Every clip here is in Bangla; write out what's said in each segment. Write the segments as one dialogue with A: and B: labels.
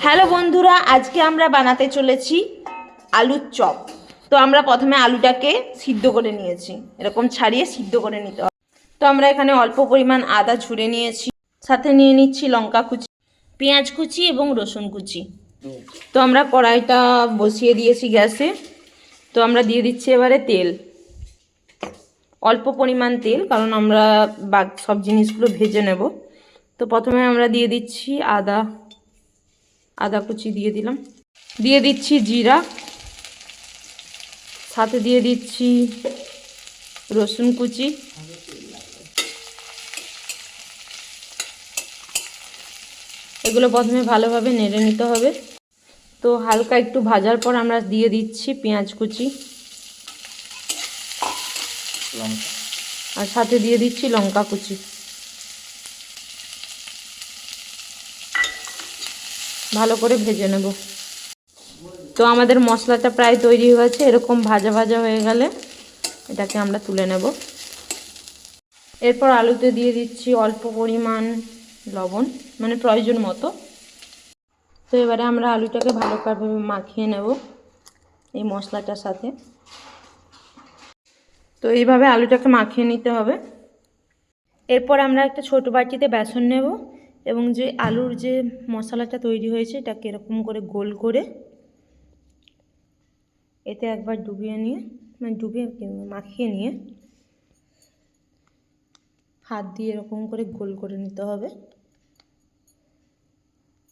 A: হ্যালো বন্ধুরা, আজকে আমরা বানাতে চলেছি আলুর চপ। তো আমরা প্রথমে আলুটাকে সিদ্ধ করে নিয়েছি, এরকম ছাড়িয়ে সিদ্ধ করে নিতে হবে। তো আমরা এখানে অল্প পরিমাণ আদা ঝুড়ে নিয়েছি, সাথে নিয়ে নিচ্ছি লঙ্কা কুচি, পেঁয়াজ কুচি এবং রসুন কুচি। তো আমরা কড়াইটা বসিয়ে দিয়েছি গ্যাসে। তো আমরা দিয়ে দিচ্ছি এবারে তেল, অল্প পরিমাণ তেল, কারণ আমরা সব জিনিসগুলো ভেজে নেব। তো প্রথমে আমরা দিয়ে দিচ্ছি আদা কুচি দিয়ে দিলাম, দিয়ে দিচ্ছি জিরা, সাথে দিয়ে দিচ্ছি রসুন কুচি, এগুলো প্রথমে ভালোভাবে নেড়ে নিতে হবে। তো হালকা একটু ভাজার পর আমরা দিয়ে দিচ্ছি পেঁয়াজ কুচি, আর সাথে দিয়ে দিচ্ছি লঙ্কা কুচি। ভালো করে ভেজে নেব। তো আমাদের মশলাটা প্রায় তৈরি হয়ে গেছে। এরকম ভাজা ভাজা হয়ে গেলে এটাকে আমরা তুলে নেব। এরপর আলুতে দিয়ে দিচ্ছি অল্প পরিমাণ লবণ, মানে প্রয়োজন মতো। তো এবারে আমরা আলুটাকে ভালোভাবে মাখিয়ে নেব এই মশলাটার সাথে। তো এইভাবে আলুটাকে মাখিয়ে নিতে হবে। এরপর আমরা একটা ছোট বাটিতে বেসন নেব এবং যে আলুর যে মশলাটা তৈরি হয়েছে এটাকে এরকম করে গোল করে এতে একবার ডুবিয়ে নিয়ে, মানে মাখিয়ে নিয়ে হাত দিয়ে এরকম করে গোল করে নিতে হবে।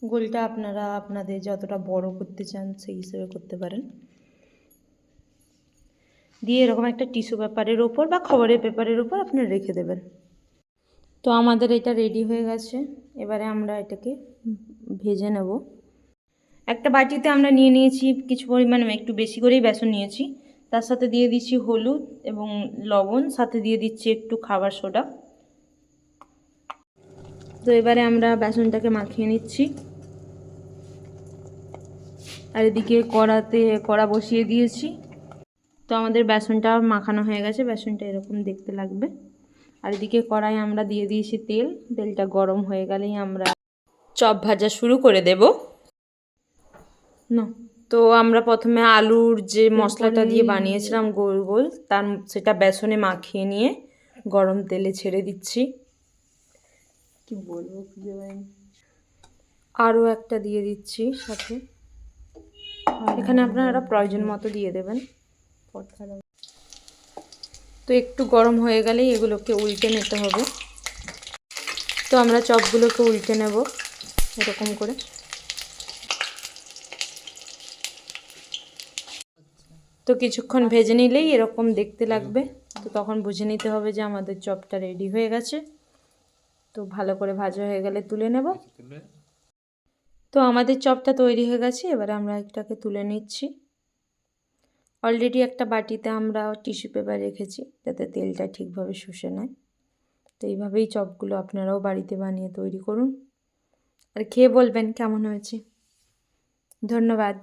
A: গোলটা আপনারা আপনাদের যতটা বড় করতে চান সেই হিসেবে করতে পারেন। দিয়ে এরকম একটা টিস্যু পেপারের ওপর বা খবরের পেপারের ওপর আপনারা রেখে দেবেন। তো আমাদের এটা রেডি হয়ে গেছে। এবারে আমরা এটাকে ভেজে নেব। একটা বাটিতে আমরা নিয়ে নিয়েছি কিছু পরিমাণ, একটু বেশি করেই বেসন নিয়েছি। তার সাথে দিয়ে দিচ্ছি হলুদ এবং লবণ, সাথে দিয়ে দিচ্ছি একটু খাবার সোডা। তো এবারে আমরা বেসনটাকে মাখিয়ে নিচ্ছি। আর এদিকে কড়া বসিয়ে দিয়েছি। তো আমাদের বেসনটা মাখানো হয়ে গেছে, বেসনটা এরকম দেখতে লাগবে। আর এদিকে কড়াই আমরা দিয়ে দিয়েছি তেলটা গরম হয়ে গেলেই আমরা চপ ভাজা শুরু করে দেব। তো আমরা প্রথমে আলুর যে মশলাটা দিয়ে বানিয়েছিলাম গোল গোল, সেটা বেসনে মাখিয়ে নিয়ে গরম তেলে ছেড়ে দিচ্ছি। কি বলবো, আরও একটা দিয়ে দিচ্ছি সাথে। এখানে আপনারা প্রয়োজন মতো দিয়ে দেবেন। তো একটু গরম হয়ে গেলেই এগুলোকে উল্টে নিতে হবে। তো আমরা চপগুলোকে উল্টে নেব এরকম করে। তো কিছুক্ষণ ভেজে নিলেই এরকম দেখতে লাগবে। তো তখন বুঝে নিতে হবে যে আমাদের চপটা রেডি হয়ে গেছে। তো ভালো করে ভাজা হয়ে গেলে তুলে নেব। তো আমাদের চপটা তৈরি হয়ে গেছে। এবারে আমরা এটাকে তুলে নিচ্ছি। অলরেডি একটা বাটিতে আমরা টিস্যু পেপার রেখেছি যাতে তেলটা ঠিকভাবে শুষে নেয়। তো এইভাবেই চপগুলো আপনারাও বাড়িতে বানিয়ে তৈরি করুন, আর খেয়ে বলবেন কেমন হয়েছে। ধন্যবাদ।